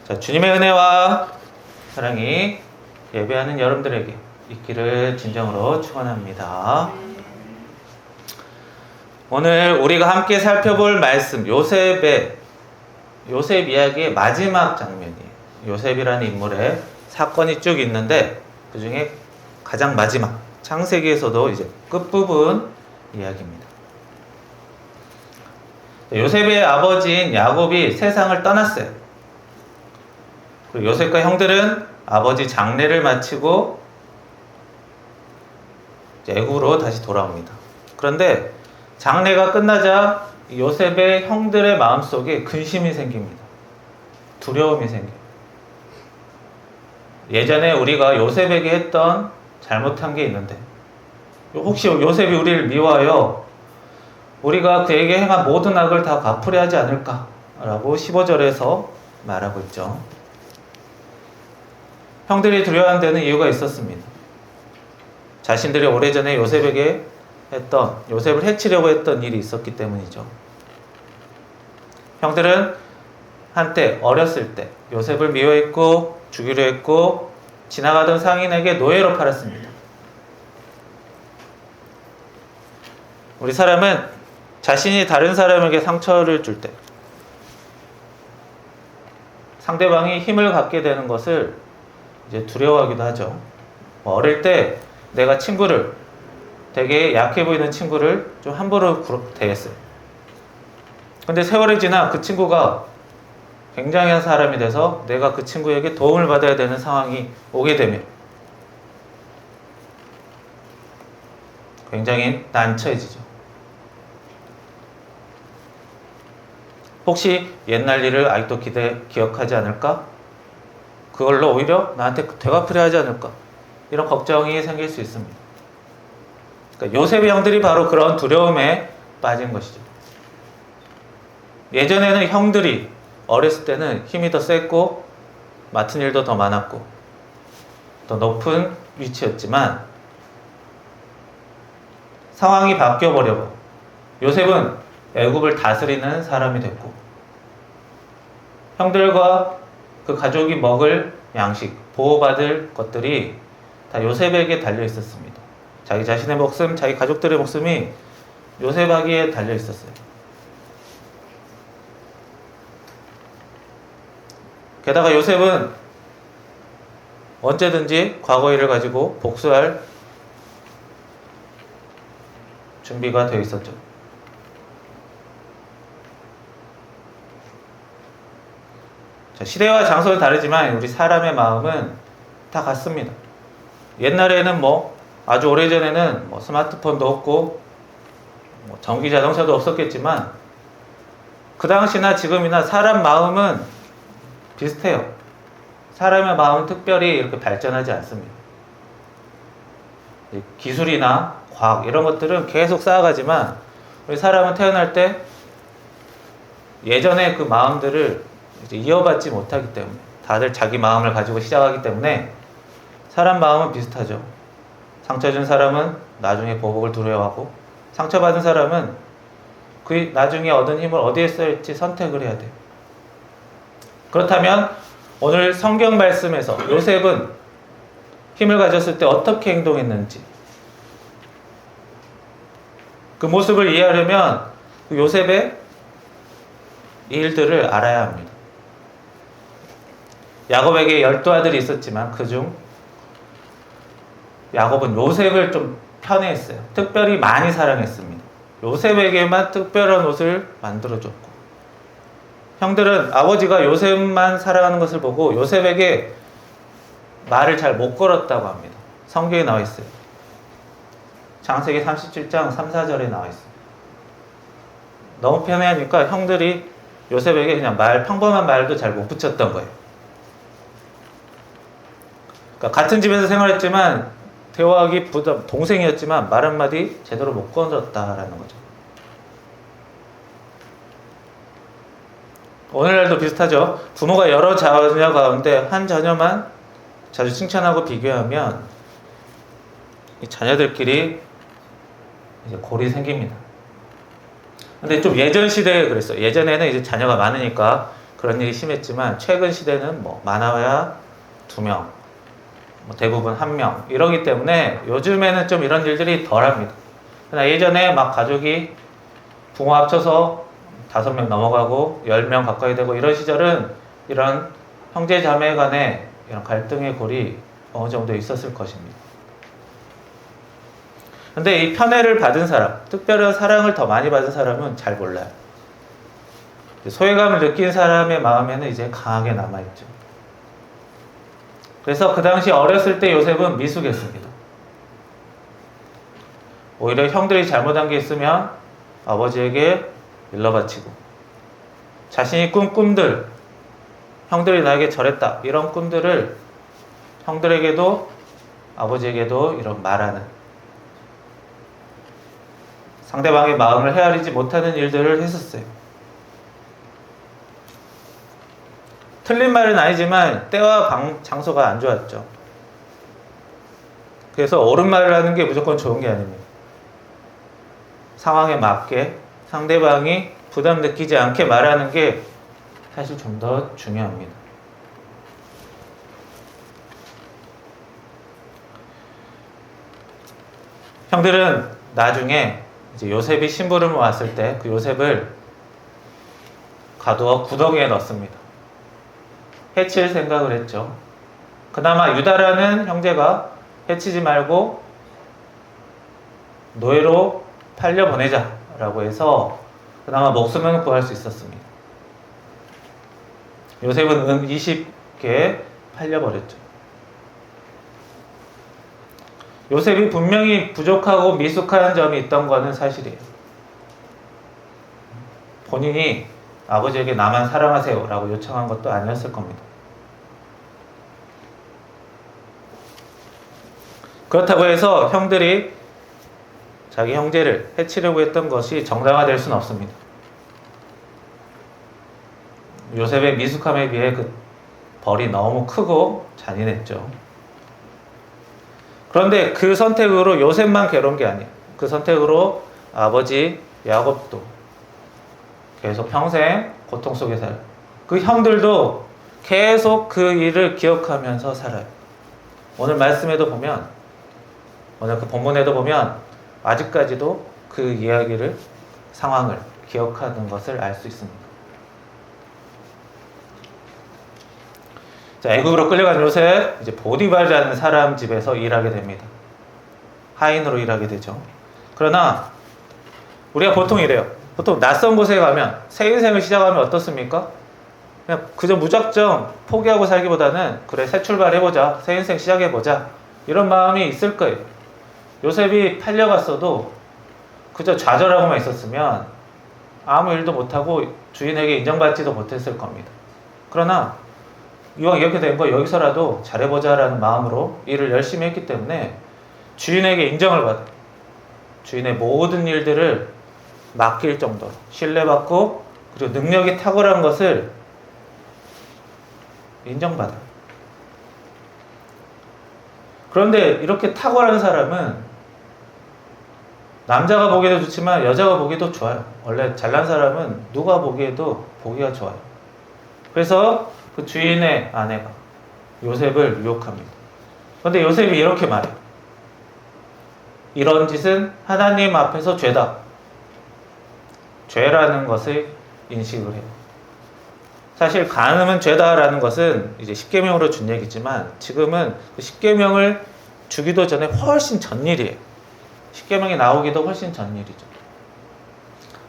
자, 주님의 은혜와 사랑이 예배하는 여러분들에게 있기를 진정으로 축원합니다. 오늘 우리가 함께 살펴볼 말씀 요셉 이야기의 마지막 장면이에요. 요셉이라는 인물의 사건이 쭉 있는데 그 중에 가장 마지막 창세기에서도 이제 끝부분 이야기입니다. 요셉의 아버지인 야곱이 세상을 떠났어요. 그리고 요셉과 형들은 아버지 장례를 마치고 애굽으로 다시 돌아옵니다. 그런데 장례가 끝나자 요셉의 형들의 마음속에 근심이 생깁니다. 두려움이 생겨요. 예전에 우리가 요셉에게 했던 잘못한 게 있는데 혹시 요셉이 우리를 미워하여 우리가 그에게 행한 모든 악을 다 갚으려 하지 않을까? 라고 15절에서 말하고 있죠. 형들이 두려워하는 데는 이유가 있었습니다. 자신들이 오래전에 요셉을 해치려고 했던 일이 있었기 때문이죠. 형들은 한때 어렸을 때 요셉을 미워했고 죽이려 했고 지나가던 상인에게 노예로 팔았습니다. 우리 사람은 자신이 다른 사람에게 상처를 줄 때 상대방이 힘을 갖게 되는 것을 이제 두려워하기도 하죠. 어릴 때 내가 친구를 되게 약해 보이는 친구를 좀 함부로 대했어요. 근데 세월이 지나 그 친구가 굉장한 사람이 돼서 내가 그 친구에게 도움을 받아야 되는 상황이 오게 되면 굉장히 난처해지죠. 혹시 옛날 일을 아직도 기억하지 않을까? 그걸로 오히려 나한테 되갚으려 하지 않을까? 이런 걱정이 생길 수 있습니다. 그러니까 요셉의 형들이 바로 그런 두려움에 빠진 것이죠. 예전에는 형들이 어렸을 때는 힘이 더 셌고 맡은 일도 더 많았고 더 높은 위치였지만 상황이 바뀌어버려고 요셉은 애굽을 다스리는 사람이 됐고 형들과 그 가족이 먹을 양식, 보호받을 것들이 다 요셉에게 달려 있었습니다. 자기 자신의 목숨, 자기 가족들의 목숨이 요셉에게 달려 있었어요. 게다가 요셉은 언제든지 과거 일을 가지고 복수할 준비가 되어 있었죠. 자, 시대와 장소는 다르지만 우리 사람의 마음은 다 같습니다. 옛날에는 아주 오래전에는 스마트폰도 없고 전기 자동차도 없었겠지만 그 당시나 지금이나 사람 마음은 비슷해요. 사람의 마음은 특별히 이렇게 발전하지 않습니다. 기술이나 과학 이런 것들은 계속 쌓아가지만 우리 사람은 태어날 때 예전의 그 마음들을 이제 이어받지 못하기 때문에 다들 자기 마음을 가지고 시작하기 때문에 사람 마음은 비슷하죠. 상처 준 사람은 나중에 보복을 두려워하고 상처받은 사람은 그 나중에 얻은 힘을 어디에 쓸지 선택을 해야 돼요. 그렇다면 오늘 성경 말씀에서 요셉은 힘을 가졌을 때 어떻게 행동했는지 그 모습을 이해하려면 그 요셉의 일들을 알아야 합니다. 야곱에게 12아들이 있었지만 그중 야곱은 요셉을 좀 편애했어요. 특별히 많이 사랑했습니다. 요셉에게만 특별한 옷을 만들어줬고 형들은 아버지가 요셉만 사랑하는 것을 보고 요셉에게 말을 잘 못 걸었다고 합니다. 성경에 나와 있어요. 창세기 37장 3, 4절에 나와 있어요. 너무 편애하니까 형들이 요셉에게 그냥 평범한 말도 잘 못 붙였던 거예요. 그러니까 같은 집에서 생활했지만 대화하기 동생이었지만 말 한마디 제대로 못 건졌다라는 거죠. 오늘날도 비슷하죠. 부모가 여러 자녀 가운데 한 자녀만 자주 칭찬하고 비교하면 이 자녀들끼리 이제 골이 생깁니다. 근데 좀 예전 시대에 그랬어요. 예전에는 이제 자녀가 많으니까 그런 일이 심했지만 최근 시대는 뭐 많아야 2명, 뭐 대부분 1명 이러기 때문에 요즘에는 좀 이런 일들이 덜합니다. 그러나 예전에 막 가족이 부모 합쳐서 5명 넘어가고 10명 가까이 되고 이런 시절은 이런 형제 자매 간의 이런 갈등의 골이 어느 정도 있었을 것입니다. 근데 이 편애를 받은 사람, 특별한 사랑을 더 많이 받은 사람은 잘 몰라요. 소외감을 느낀 사람의 마음에는 이제 강하게 남아있죠. 그래서 그 당시 어렸을 때 요셉은 미숙했습니다. 오히려 형들이 잘못한 게 있으면 아버지에게 일러바치고 자신이 꾼 꿈들, 형들이 나에게 절했다 이런 꿈들을 형들에게도 아버지에게도 이런 말하는, 상대방의 마음을 헤아리지 못하는 일들을 했었어요. 틀린 말은 아니지만 때와 장소가 안 좋았죠. 그래서 옳은 말을 하는 게 무조건 좋은 게 아닙니다. 상황에 맞게 상대방이 부담 느끼지 않게 말하는 게 사실 좀 더 중요합니다. 형들은 나중에 이제 요셉이 심부름을 왔을 때 그 요셉을 가두어 구덩이에 넣습니다. 해칠 생각을 했죠. 그나마 유다라는 형제가 해치지 말고 노예로 팔려보내자라고 해서 그나마 목숨은 구할 수 있었습니다. 요셉은 은 20개에 팔려버렸죠. 요셉이 분명히 부족하고 미숙한 점이 있던 것은 사실이에요. 본인이 아버지에게 나만 사랑하세요 라고 요청한 것도 아니었을 겁니다. 그렇다고 해서 형들이 자기 형제를 해치려고 했던 것이 정당화될 수는 없습니다. 요셉의 미숙함에 비해 그 벌이 너무 크고 잔인했죠. 그런데 그 선택으로 요셉만 괴로운 게 아니에요. 그 선택으로 아버지 야곱도 계속 평생 고통 속에 살아요. 그 형들도 계속 그 일을 기억하면서 살아요. 오늘 말씀에도 보면, 오늘 그 본문에도 보면 아직까지도 그 이야기를, 상황을 기억하는 것을 알 수 있습니다. 자, 애굽으로 끌려간 요셉, 이제 보디발이라는 사람 집에서 일하게 됩니다. 하인으로 일하게 되죠. 그러나 우리가 보통 이래요. 보통 낯선 곳에 가면, 새 인생을 시작하면 어떻습니까? 그냥 그저 무작정 포기하고 살기보다는 그래, 새 출발해보자, 새 인생 시작해보자, 이런 마음이 있을 거예요. 요셉이 팔려갔어도 그저 좌절하고만 있었으면 아무 일도 못하고 주인에게 인정받지도 못했을 겁니다. 그러나 이왕 이렇게 된 거 여기서라도 잘해보자라는 마음으로 일을 열심히 했기 때문에 주인에게 인정을 받아요. 주인의 모든 일들을 맡길 정도로 신뢰받고, 그리고 능력이 탁월한 것을 인정받아요. 그런데 이렇게 탁월한 사람은 남자가 보기에도 좋지만 여자가 보기에도 좋아요. 원래 잘난 사람은 누가 보기에도 보기가 좋아요. 그래서 그 주인의 아내가 요셉을 유혹합니다. 그런데 요셉이 이렇게 말해요. 이런 짓은 하나님 앞에서 죄다. 죄라는 것을 인식을 해요. 사실 간음은 죄다라는 것은 이제 십계명으로 준 얘기지만 지금은 그 십계명을 주기도 전에 훨씬 전 일이에요. 십계명이 나오기도 훨씬 전 일이죠.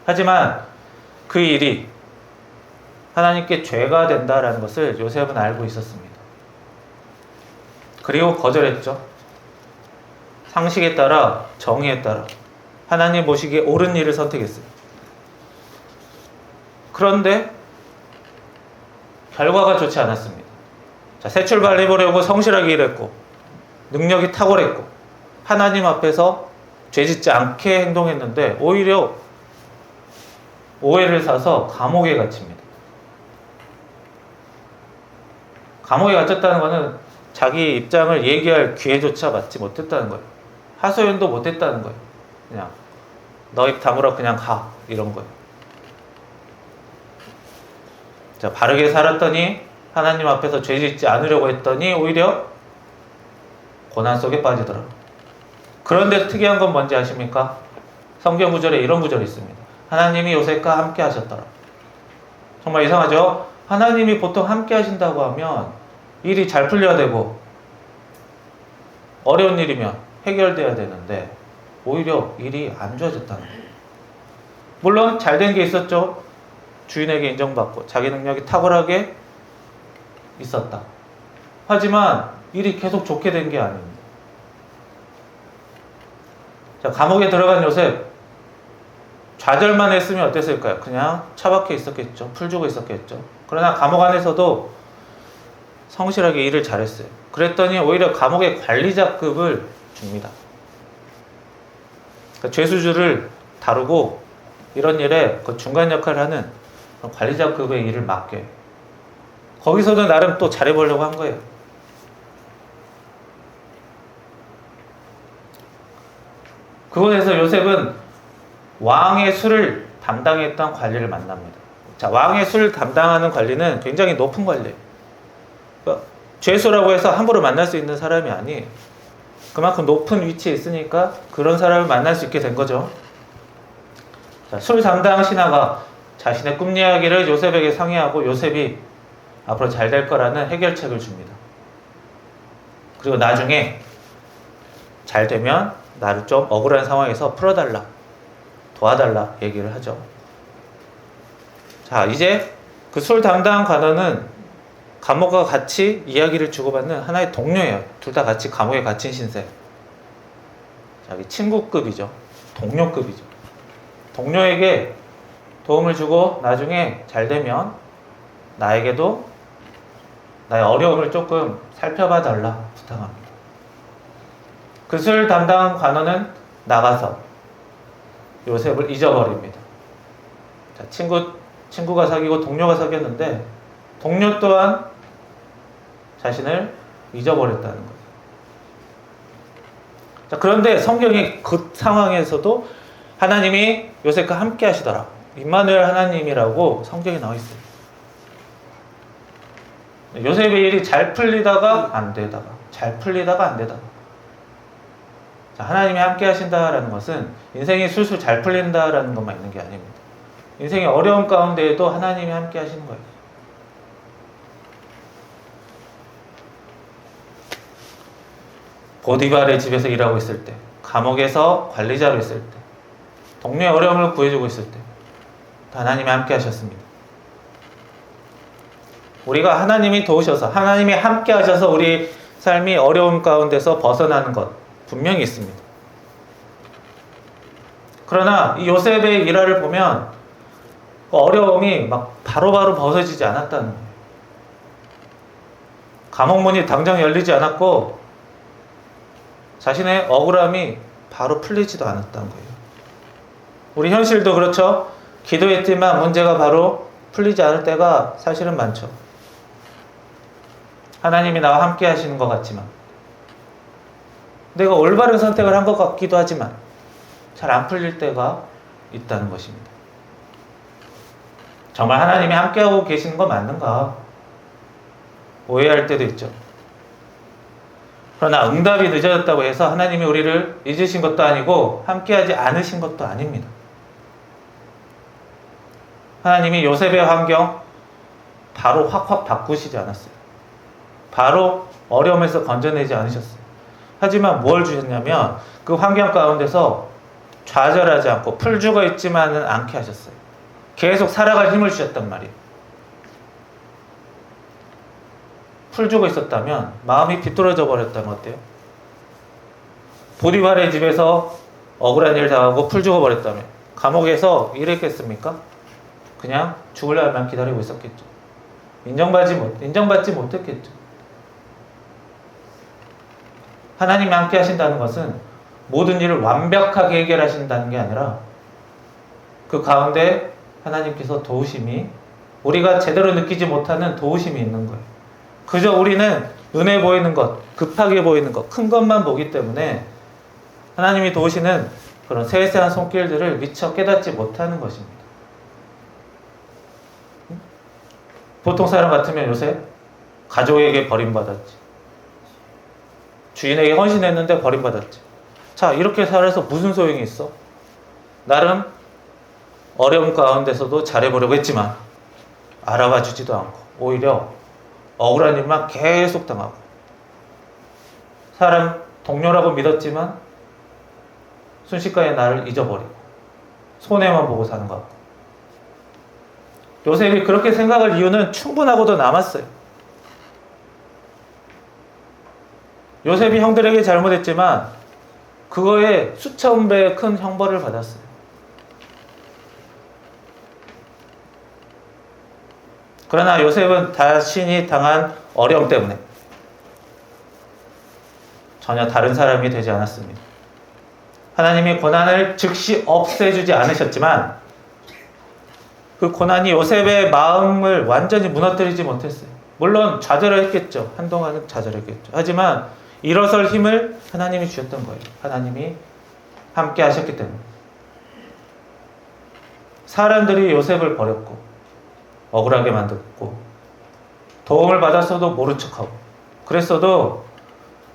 하지만 그 일이 하나님께 죄가 된다라는 것을 요셉은 알고 있었습니다. 그리고 거절했죠. 상식에 따라, 정의에 따라 하나님 보시기에 옳은 일을 선택했어요. 그런데 결과가 좋지 않았습니다. 자, 새 출발해보려고 성실하게 일했고 능력이 탁월했고 하나님 앞에서 죄짓지 않게 행동했는데 오히려 오해를 사서 감옥에 갇힙니다. 감옥에 갇혔다는 것은 자기 입장을 얘기할 기회조차 받지 못했다는 거예요. 하소연도 못했다는 거예요. 그냥 너 입 다물어 그냥 가, 이런 거예요. 자, 바르게 살았더니 하나님 앞에서 죄 짓지 않으려고 했더니 오히려 고난 속에 빠지더라. 그런데 특이한 건 뭔지 아십니까? 성경 구절에 이런 구절이 있습니다. 하나님이 요셉과 함께 하셨더라. 정말 이상하죠? 하나님이 보통 함께 하신다고 하면 일이 잘 풀려야 되고 어려운 일이면 해결돼야 되는데 오히려 일이 안 좋아졌다는 거예요. 물론 잘된 게 있었죠. 주인에게 인정받고 자기 능력이 탁월하게 있었다. 하지만 일이 계속 좋게 된 게 아닙니다. 자, 감옥에 들어간 요셉 좌절만 했으면 어땠을까요? 그냥 처박혀 있었겠죠. 풀주고 있었겠죠. 그러나 감옥 안에서도 성실하게 일을 잘했어요. 그랬더니 오히려 감옥의 관리자급을 줍니다. 그러니까 죄수주를 다루고 이런 일에 그 중간 역할을 하는 관리자급의 일을 맡겨요. 거기서도 나름 또 잘해보려고 한 거예요. 그곳에서 요셉은 왕의 술을 담당했던 관리를 만납니다. 자, 왕의 술을 담당하는 관리는 굉장히 높은 관리예요. 그러니까 죄수라고 해서 함부로 만날 수 있는 사람이 아니에요. 그만큼 높은 위치에 있으니까 그런 사람을 만날 수 있게 된 거죠. 자, 술 담당 신하가 자신의 꿈 이야기를 요셉에게 상의하고 요셉이 앞으로 잘 될 거라는 해결책을 줍니다. 그리고 나중에 잘 되면 나를 좀 억울한 상황에서 풀어달라, 도와달라 얘기를 하죠. 자, 이제 그 술 담당 관원은 감옥과 같이 이야기를 주고받는 하나의 동료예요. 둘 다 같이 감옥에 갇힌 신세. 자기 친구급이죠. 동료급이죠. 동료에게 도움을 주고 나중에 잘 되면 나에게도 나의 어려움을 조금 살펴봐 달라 부탁합니다. 그 술 담당 관원은 나가서 요셉을 잊어버립니다. 자, 친구가 사귀고 동료가 사귀었는데 동료 또한 자신을 잊어버렸다는 거예요. 자, 그런데 성경이 그 상황에서도 하나님이 요셉과 함께 하시더라. 임마누엘 하나님이라고 성경에 나와 있어요. 요셉의 일이 잘 풀리다가 안 되다가 잘 풀리다가 안 되다가. 자, 하나님이 함께 하신다라는 것은 인생이 술술 잘 풀린다라는 것만 있는 게 아닙니다. 인생의 어려움 가운데에도 하나님이 함께 하시는 거예요. 보디발의 집에서 일하고 있을 때, 감옥에서 관리자로 있을 때, 동료의 어려움을 구해주고 있을 때 하나님이 함께 하셨습니다. 우리가 하나님이 도우셔서 하나님이 함께 하셔서 우리 삶이 어려움 가운데서 벗어나는 것 분명히 있습니다. 그러나 이 요셉의 일화를 보면 어려움이 막 바로바로 벗어지지 않았다는 거예요. 감옥 문이 당장 열리지 않았고 자신의 억울함이 바로 풀리지도 않았다는 거예요. 우리 현실도 그렇죠. 기도했지만 문제가 바로 풀리지 않을 때가 사실은 많죠. 하나님이 나와 함께 하시는 것 같지만 내가 올바른 선택을 한 것 같기도 하지만 잘 안 풀릴 때가 있다는 것입니다. 정말 하나님이 함께하고 계시는 거 맞는가? 오해할 때도 있죠. 그러나 응답이 늦어졌다고 해서 하나님이 우리를 잊으신 것도 아니고 함께하지 않으신 것도 아닙니다. 하나님이 요셉의 환경 바로 확확 바꾸시지 않았어요. 바로 어려움에서 건져내지 않으셨어요. 하지만 뭘 주셨냐면 그 환경 가운데서 좌절하지 않고 풀죽어 있지만은 않게 하셨어요. 계속 살아갈 힘을 주셨단 말이에요. 풀죽어 있었다면 마음이 비뚤어져 버렸다면 어때요? 보디발의 집에서 억울한 일 당하고 풀죽어 버렸다면 감옥에서 일했겠습니까? 그냥 죽을 날만 기다리고 있었겠죠. 인정받지 못했겠죠. 하나님이 함께 하신다는 것은 모든 일을 완벽하게 해결하신다는 게 아니라 그 가운데 하나님께서 도우심이 우리가 제대로 느끼지 못하는 도우심이 있는 거예요. 그저 우리는 눈에 보이는 것, 급하게 보이는 것, 큰 것만 보기 때문에 하나님이 도우시는 그런 세세한 손길들을 미처 깨닫지 못하는 것입니다. 보통 사람 같으면 요새 가족에게 버림받았지. 주인에게 헌신했는데 버림받았지. 자, 이렇게 살아서 무슨 소용이 있어? 나름 어려움 가운데서도 잘해보려고 했지만 알아봐 주지도 않고 오히려 억울한 일만 계속 당하고 사람 동료라고 믿었지만 순식간에 나를 잊어버리고 손해만 보고 사는 것 같고 요셉이 그렇게 생각할 이유는 충분하고도 남았어요. 요셉이 형들에게 잘못했지만 그거에 수천 배의 큰 형벌을 받았어요. 그러나 요셉은 자신이 당한 어려움 때문에 전혀 다른 사람이 되지 않았습니다. 하나님이 고난을 즉시 없애주지 않으셨지만 그 고난이 요셉의 마음을 완전히 무너뜨리지 못했어요. 물론 좌절했겠죠. 한동안은 좌절했겠죠. 하지만 일어설 힘을 하나님이 주셨던 거예요. 하나님이 함께 하셨기 때문에. 사람들이 요셉을 버렸고 억울하게 만들었고 도움을 받았어도 모른 척하고 그랬어도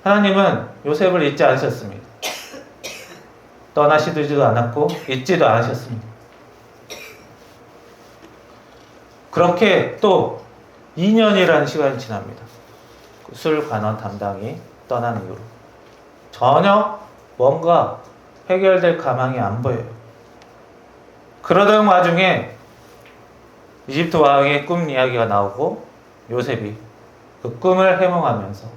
하나님은 요셉을 잊지 않으셨습니다. 떠나시지도 않았고 잊지도 않으셨습니다. 그렇게 또 2년이라는 시간이 지납니다. 술 관원 담당이 떠난 이후로 전혀 뭔가 해결될 가망이 안 보여요. 그러던 와중에 이집트 왕의 꿈 이야기가 나오고 요셉이 그 꿈을 해몽하면서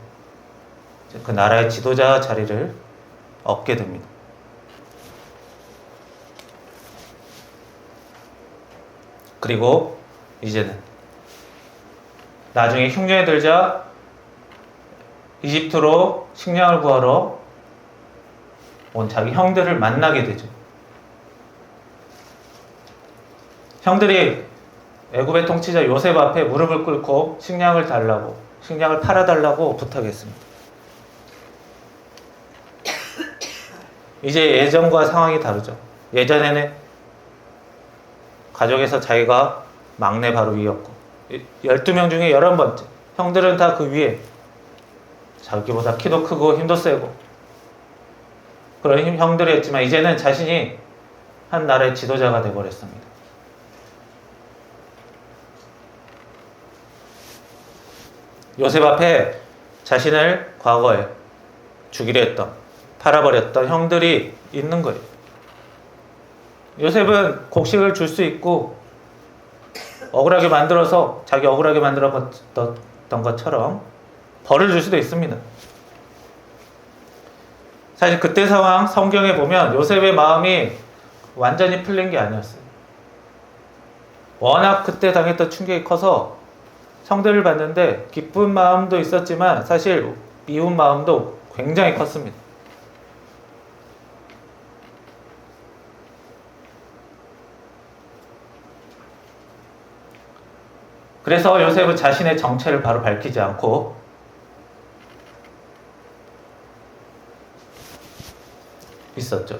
그 나라의 지도자 자리를 얻게 됩니다. 그리고 이제는 나중에 흉년에 들자 이집트로 식량을 구하러 온 자기 형들을 만나게 되죠. 형들이 애굽의 통치자 요셉 앞에 무릎을 꿇고 식량을 달라고, 식량을 팔아달라고 부탁했습니다. 이제 예전과 상황이 다르죠. 예전에는 가족에서 자기가 막내 바로 위였고 12명 중에 11번째 형들은 다 그 위에 자기보다 키도 크고 힘도 세고 그런 형들이었지만 이제는 자신이 한 나라의 지도자가 되어버렸습니다. 요셉 앞에 자신을 과거에 죽이려 했던 팔아버렸던 형들이 있는 거예요. 요셉은 곡식을 줄 수 있고 억울하게 만들어서 자기 억울하게 만들었던 것처럼 벌을 줄 수도 있습니다. 사실 그때 상황 성경에 보면 요셉의 마음이 완전히 풀린 게 아니었어요. 워낙 그때 당했던 충격이 커서 성대를 봤는데 기쁜 마음도 있었지만 사실 미운 마음도 굉장히 컸습니다. 그래서 요셉은 자신의 정체를 바로 밝히지 않고 있었죠.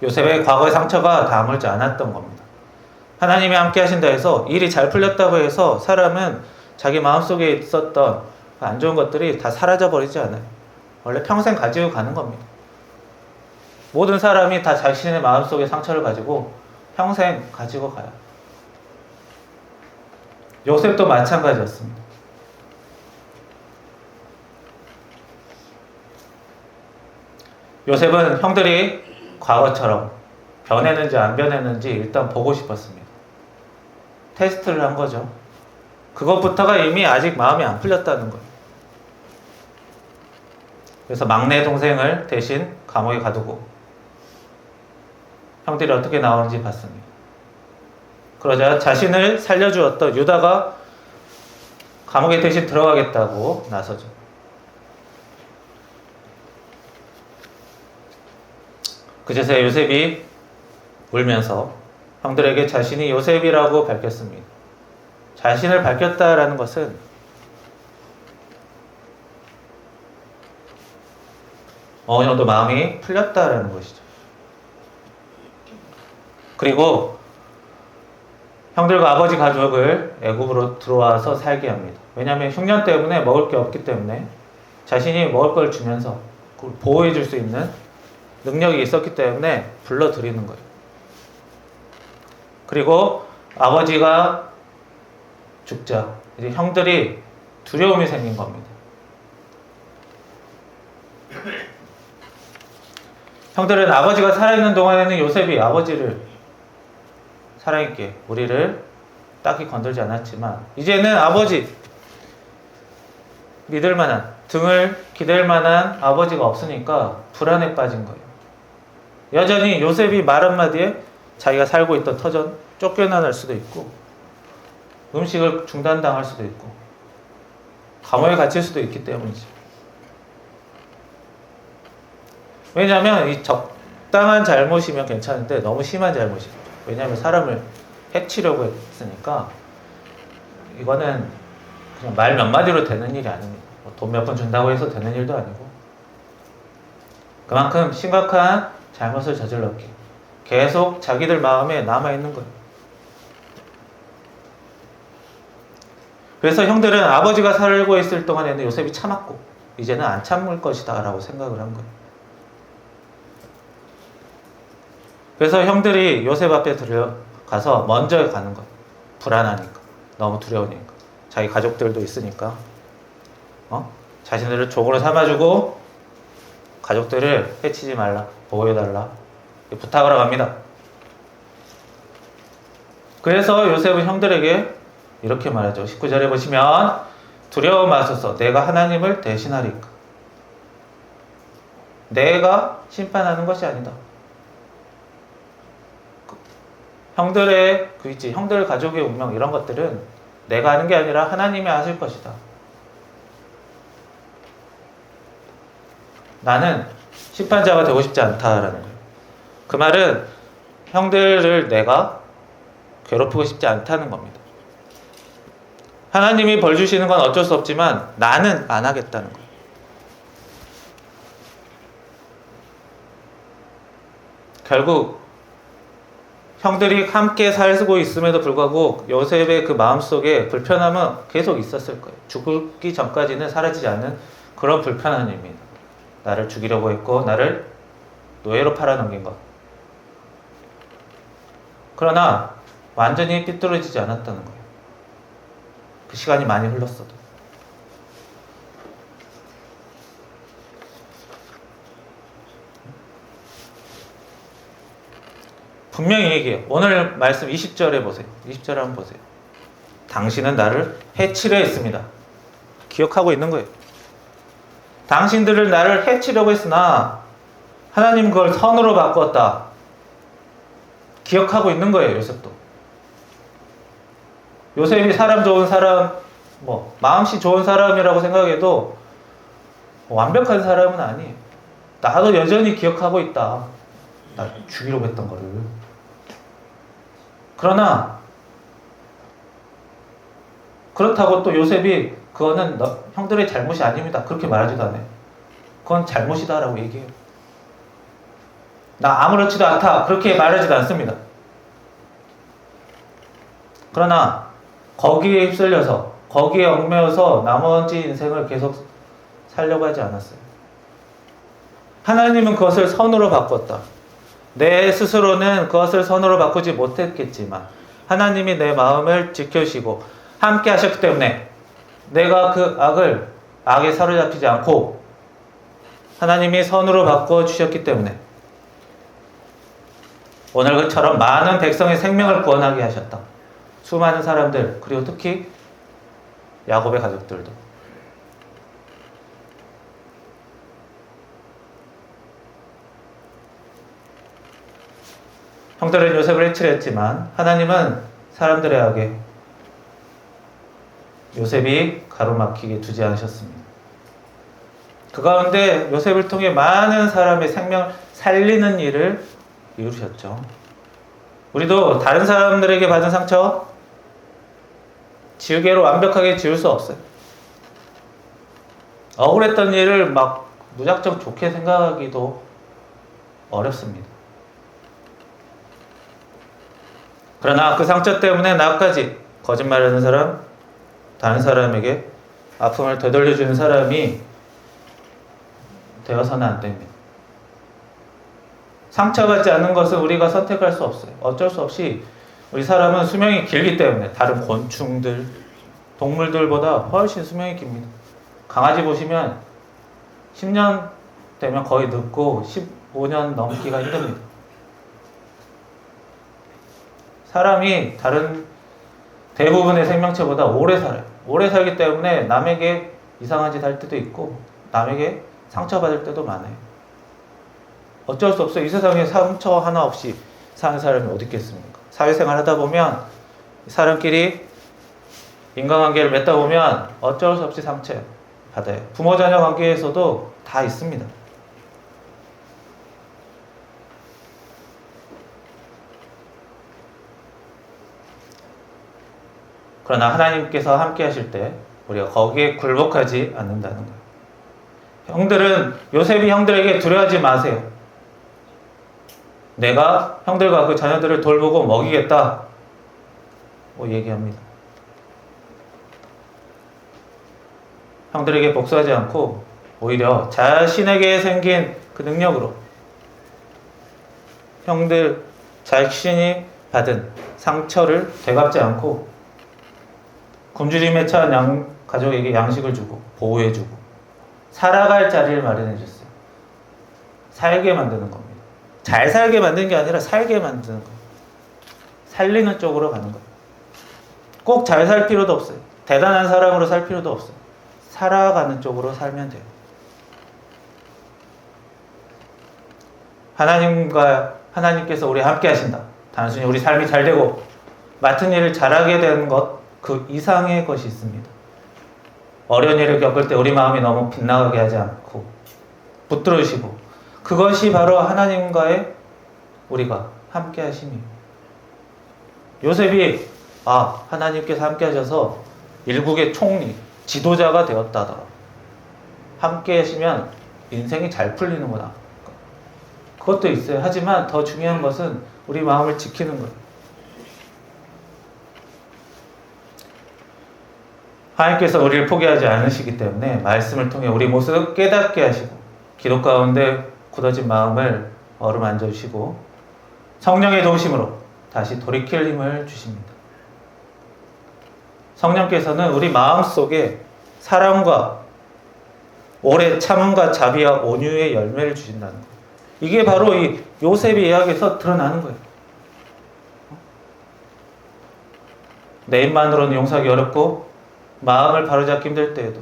요셉의 과거의 상처가 다 아물지 않았던 겁니다. 하나님이 함께 하신다 해서 일이 잘 풀렸다고 해서 사람은 자기 마음속에 있었던 안 좋은 것들이 다 사라져 버리지 않아요. 원래 평생 가지고 가는 겁니다. 모든 사람이 다 자신의 마음속에 상처를 가지고 평생 가지고 가요. 요셉도 마찬가지였습니다. 요셉은 형들이 과거처럼 변했는지 안 변했는지 일단 보고 싶었습니다. 테스트를 한 거죠. 그것부터가 이미 아직 마음이 안 풀렸다는 거예요. 그래서 막내 동생을 대신 감옥에 가두고 형들이 어떻게 나오는지 봤습니다. 그러자 자신을 살려주었던 유다가 감옥에 대신 들어가겠다고 나서죠. 그제서야 요셉이 울면서 형들에게 자신이 요셉이라고 밝혔습니다. 자신을 밝혔다라는 것은 어느 정도 마음이 풀렸다라는 것이죠. 그리고 형들과 아버지 가족을 애굽으로 들어와서 살게 합니다. 왜냐하면 흉년 때문에 먹을 게 없기 때문에 자신이 먹을 걸 주면서 그걸 보호해 줄 수 있는 능력이 있었기 때문에 불러들이는 거예요. 그리고 아버지가 죽자 이제 형들이 두려움이 생긴 겁니다. 형들은 아버지가 살아있는 동안에는 요셉이 아버지를 살아있게 우리를 딱히 건들지 않았지만 이제는 아버지 믿을 만한 등을 기댈 만한 아버지가 없으니까 불안에 빠진 거예요. 여전히 요셉이 말 한마디에 자기가 살고 있던 터전 쫓겨날 수도 있고 음식을 중단당할 수도 있고 감옥에 갇힐 수도 있기 때문이죠. 왜냐하면 이 적당한 잘못이면 괜찮은데 너무 심한 잘못이에요. 왜냐하면 사람을 해치려고 했으니까 이거는 그냥 말 몇 마디로 되는 일이 아닙니다. 돈 몇 번 준다고 해서 되는 일도 아니고 그만큼 심각한 잘못을 저질렀기 계속 자기들 마음에 남아있는 거예요. 그래서 형들은 아버지가 살고 있을 동안에는 요셉이 참았고 이제는 안 참을 것이다 라고 생각을 한 거예요. 그래서 형들이 요셉 앞에 들어가서 먼저 가는 거예요. 불안하니까 너무 두려우니까 자기 가족들도 있으니까 자신들을 종으로 삼아주고 가족들을 해치지 말라 보호해달라 부탁을 합니다. 그래서 요셉은 형들에게 이렇게 말하죠. 19절에 보시면 두려워 마소서 내가 하나님을 대신하리까. 내가 심판하는 것이 아니다. 형들의 형들 가족의 운명 이런 것들은 내가 하는 게 아니라 하나님이 하실 것이다. 나는 심판자가 되고 싶지 않다라는 거예요. 그 말은 형들을 내가 괴롭히고 싶지 않다는 겁니다. 하나님이 벌 주시는 건 어쩔 수 없지만 나는 안 하겠다는 거예요. 결국 형들이 함께 살고 있음에도 불구하고 요셉의 그 마음속에 불편함은 계속 있었을 거예요. 죽기 전까지는 사라지지 않는 그런 불편함입니다. 나를 죽이려고 했고 나를 노예로 팔아넘긴 것. 그러나 완전히 삐뚤어지지 않았다는 거예요. 그 시간이 많이 흘렀어도. 분명히 얘기해요. 오늘 말씀 20절에 보세요. 20절에 한번 보세요. 당신은 나를 해치려 했습니다. 기억하고 있는 거예요. 당신들을 나를 해치려고 했으나 하나님 그걸 선으로 바꿨다. 기억하고 있는 거예요. 요셉도. 요셉이 사람 좋은 사람, 마음씨 좋은 사람이라고 생각해도 완벽한 사람은 아니에요. 나도 여전히 기억하고 있다. 나 죽이려고 했던 거를. 그러나 그렇다고 또 요셉이 그거는 형들의 잘못이 아닙니다. 그렇게 말하지도 않아요. 그건 잘못이다 라고 얘기해요. 나 아무렇지도 않다. 그렇게 말하지도 않습니다. 그러나 거기에 휩쓸려서 거기에 얽매여서 나머지 인생을 계속 살려고 하지 않았어요. 하나님은 그것을 선으로 바꿨다. 내 스스로는 그것을 선으로 바꾸지 못했겠지만 하나님이 내 마음을 지켜주시고 함께 하셨기 때문에 내가 그 악에 사로잡히지 않고 하나님이 선으로 바꿔주셨기 때문에 오늘처럼 많은 백성의 생명을 구원하게 하셨다. 수많은 사람들, 그리고 특히 야곱의 가족들도. 형들은 요셉을 해치려 했지만 하나님은 사람들의 악에 요셉이 가로막히게 두지 않으셨습니다. 그 가운데 요셉을 통해 많은 사람의 생명을 살리는 일을 이루셨죠. 우리도 다른 사람들에게 받은 상처 지우개로 완벽하게 지울 수 없어요. 억울했던 일을 막 무작정 좋게 생각하기도 어렵습니다. 그러나 그 상처 때문에 나까지 거짓말하는 사람, 다른 사람에게 아픔을 되돌려주는 사람이 되어서는 안 됩니다. 상처받지 않는 것은 우리가 선택할 수 없어요. 어쩔 수 없이 우리 사람은 수명이 길기 때문에 다른 곤충들, 동물들보다 훨씬 수명이 깁니다. 강아지 보시면 10년 되면 거의 늙고 15년 넘기가 힘듭니다. 사람이 다른 대부분의 생명체보다 오래 살아요. 오래 살기 때문에 남에게 이상한 짓 할 때도 있고 남에게 상처받을 때도 많아요. 어쩔 수 없어요. 이 세상에 상처 하나 없이 사는 사람이 어디 있겠습니까? 사회생활 하다 보면 사람끼리 인간관계를 맺다 보면 어쩔 수 없이 상처 받아요. 부모 자녀 관계에서도 다 있습니다. 그러나 하나님께서 함께 하실 때 우리가 거기에 굴복하지 않는다는 거예요. 형들은, 요셉이 형들에게 두려워하지 마세요. 내가 형들과 그 자녀들을 돌보고 먹이겠다 얘기합니다. 형들에게 복수하지 않고 오히려 자신에게 생긴 그 능력으로 형들 자신이 받은 상처를 되갚지 않고 굶주림에 처한 가족에게 양식을 주고 보호해주고 살아갈 자리를 마련해줬어요. 살게 만드는 겁니다. 잘 살게 만드는 게 아니라 살게 만드는 거예요. 살리는 쪽으로 가는 거예요. 꼭 잘 살 필요도 없어요. 대단한 사람으로 살 필요도 없어요. 살아가는 쪽으로 살면 돼요. 하나님께서 우리 함께 하신다. 단순히 우리 삶이 잘 되고 맡은 일을 잘하게 되는 것, 그 이상의 것이 있습니다. 어려운 일을 겪을 때 우리 마음이 너무 빗나가게 하지 않고 붙들으시고, 그것이 바로 하나님과의 우리가 함께 하심이에요. 요셉이 하나님께서 함께 하셔서 일국의 총리, 지도자가 되었다더라. 함께 하시면 인생이 잘 풀리는구나. 그것도 있어요. 하지만 더 중요한 것은 우리 마음을 지키는 거예요. 하나님께서 우리를 포기하지 않으시기 때문에 말씀을 통해 우리 모습을 깨닫게 하시고 기도 가운데 굳어진 마음을 어루만져 주시고 성령의 도우심으로 다시 돌이킬 힘을 주십니다. 성령께서는 우리 마음속에 사랑과 오래 참음과 자비와 온유의 열매를 주신다는 거예요. 이게 바로 이 요셉의 이야기에서 드러나는 거예요. 내 입만으로는 용서하기 어렵고 마음을 바로잡기 힘들 때에도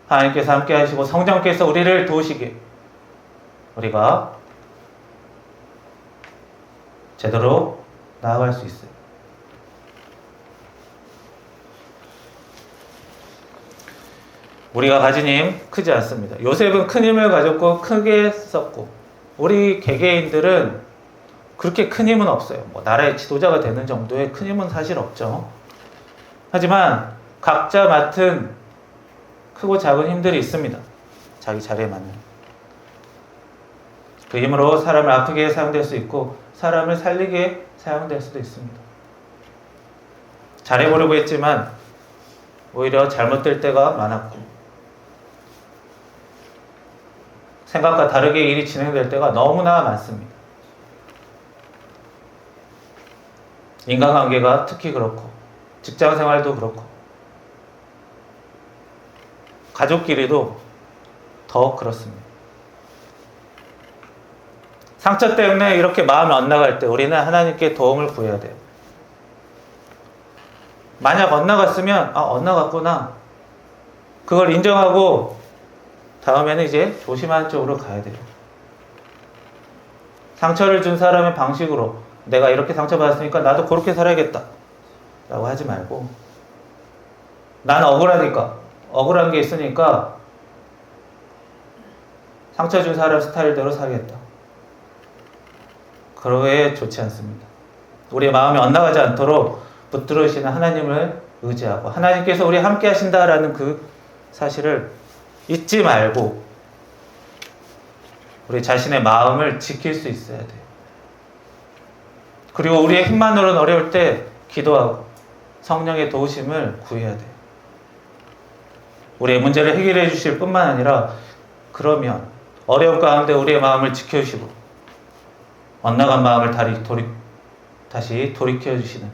하나님께서 함께 하시고 성령께서 우리를 도우시게 우리가 제대로 나아갈 수 있어요. 우리가 가진 힘 크지 않습니다. 요셉은 큰 힘을 가졌고 크게 썼고 우리 개개인들은 그렇게 큰 힘은 없어요. 나라의 지도자가 되는 정도의 큰 힘은 사실 없죠. 하지만 각자 맡은 크고 작은 힘들이 있습니다. 자기 자리에 맞는. 그 힘으로 사람을 아프게 사용될 수 있고 사람을 살리게 사용될 수도 있습니다. 잘해보려고 했지만 오히려 잘못될 때가 많았고 생각과 다르게 일이 진행될 때가 너무나 많습니다. 인간관계가 특히 그렇고 직장생활도 그렇고 가족끼리도 더 그렇습니다. 상처 때문에 이렇게 마음이 엇나갈 때 우리는 하나님께 도움을 구해야 돼요. 만약 엇나갔으면 엇나갔구나. 그걸 인정하고 다음에는 이제 조심하는 쪽으로 가야 돼요. 상처를 준 사람의 방식으로 내가 이렇게 상처받았으니까 나도 그렇게 살아야겠다 라고 하지 말고 난 억울하니까 억울한 게 있으니까 상처 준 사람 스타일대로 살겠다. 그러게 좋지 않습니다. 우리의 마음이 엇나가지 않도록 붙들으시는 하나님을 의지하고 하나님께서 우리 함께 하신다라는 그 사실을 잊지 말고 우리 자신의 마음을 지킬 수 있어야 돼요. 그리고 우리의 힘만으로는 어려울 때 기도하고 성령의 도우심을 구해야 돼요. 우리의 문제를 해결해 주실 뿐만 아니라 그러면 어려움 가운데 우리의 마음을 지켜주시고 엇나간 마음을 다시 돌이켜 주시는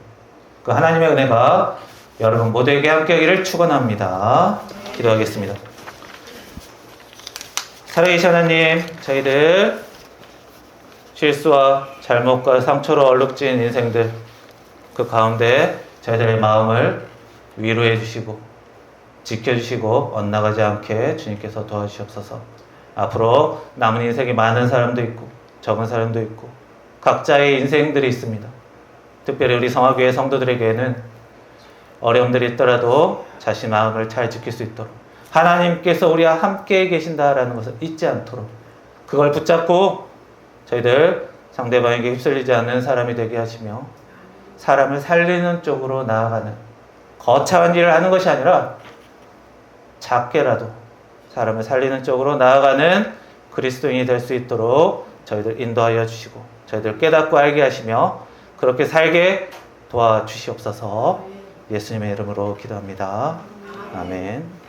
그 하나님의 은혜가 여러분 모두에게 함께하기를 축원합니다. 기도하겠습니다. 살아계신 하나님, 저희들 실수와 잘못과 상처로 얼룩진 인생들 그 가운데 저희들의 마음을 위로해 주시고 지켜주시고 엇나가지 않게 주님께서 도와주시옵소서. 앞으로 남은 인생이 많은 사람도 있고 적은 사람도 있고 각자의 인생들이 있습니다. 특별히 우리 성화교회 성도들에게는 어려움들이 있더라도 자신 마음을 잘 지킬 수 있도록 하나님께서 우리와 함께 계신다라는 것을 잊지 않도록 그걸 붙잡고 저희들 상대방에게 휩쓸리지 않는 사람이 되게 하시며 사람을 살리는 쪽으로 나아가는 거창한 일을 하는 것이 아니라 작게라도 사람을 살리는 쪽으로 나아가는 그리스도인이 될 수 있도록 저희들 인도하여 주시고 저희들 깨닫고 알게 하시며 그렇게 살게 도와주시옵소서. 예수님의 이름으로 기도합니다. 아멘.